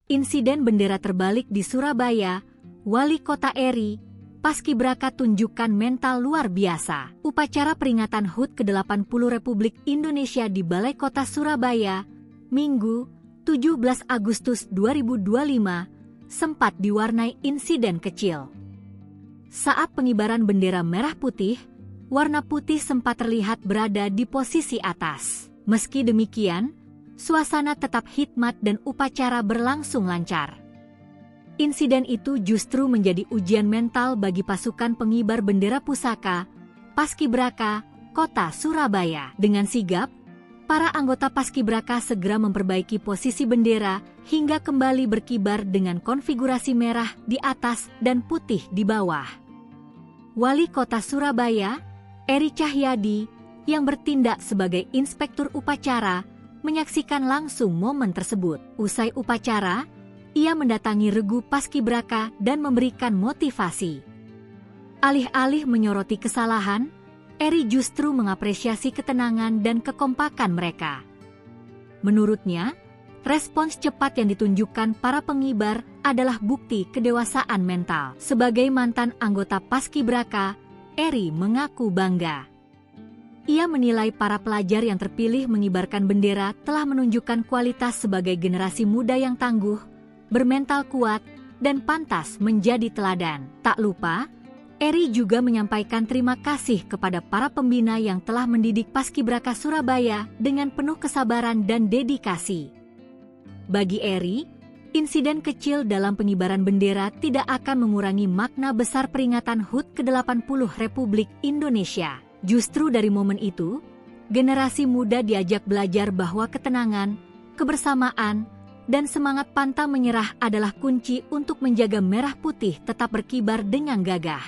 Insiden bendera terbalik di Surabaya, Wali Kota Eri, Paskibraka tunjukkan mental luar biasa. Upacara peringatan HUT ke-80 Republik Indonesia di Balai Kota Surabaya, Minggu, 17 Agustus 2025, sempat diwarnai insiden kecil. Saat pengibaran bendera merah putih, warna putih sempat terlihat berada di posisi atas. Meski demikian, suasana tetap hikmat dan upacara berlangsung lancar. Insiden itu justru menjadi ujian mental bagi pasukan pengibar bendera pusaka, Paskibraka, Kota Surabaya. Dengan sigap, para anggota Paskibraka segera memperbaiki posisi bendera hingga kembali berkibar dengan konfigurasi merah di atas dan putih di bawah. Wali Kota Surabaya, Eri Cahyadi, yang bertindak sebagai inspektur upacara, menyaksikan langsung momen tersebut. Usai upacara, ia mendatangi regu Paskibraka dan memberikan motivasi. Alih-alih menyoroti kesalahan, Eri justru mengapresiasi ketenangan dan kekompakan mereka. Menurutnya, respons cepat yang ditunjukkan para pengibar adalah bukti kedewasaan mental. Sebagai mantan anggota Paskibraka, Eri mengaku bangga. Ia menilai para pelajar yang terpilih mengibarkan bendera telah menunjukkan kualitas sebagai generasi muda yang tangguh, bermental kuat, dan pantas menjadi teladan. Tak lupa, Eri juga menyampaikan terima kasih kepada para pembina yang telah mendidik Paskibraka Surabaya dengan penuh kesabaran dan dedikasi. Bagi Eri, insiden kecil dalam pengibaran bendera tidak akan mengurangi makna besar peringatan HUT ke-80 Republik Indonesia. Justru dari momen itu, generasi muda diajak belajar bahwa ketenangan, kebersamaan, dan semangat pantang menyerah adalah kunci untuk menjaga merah putih tetap berkibar dengan gagah.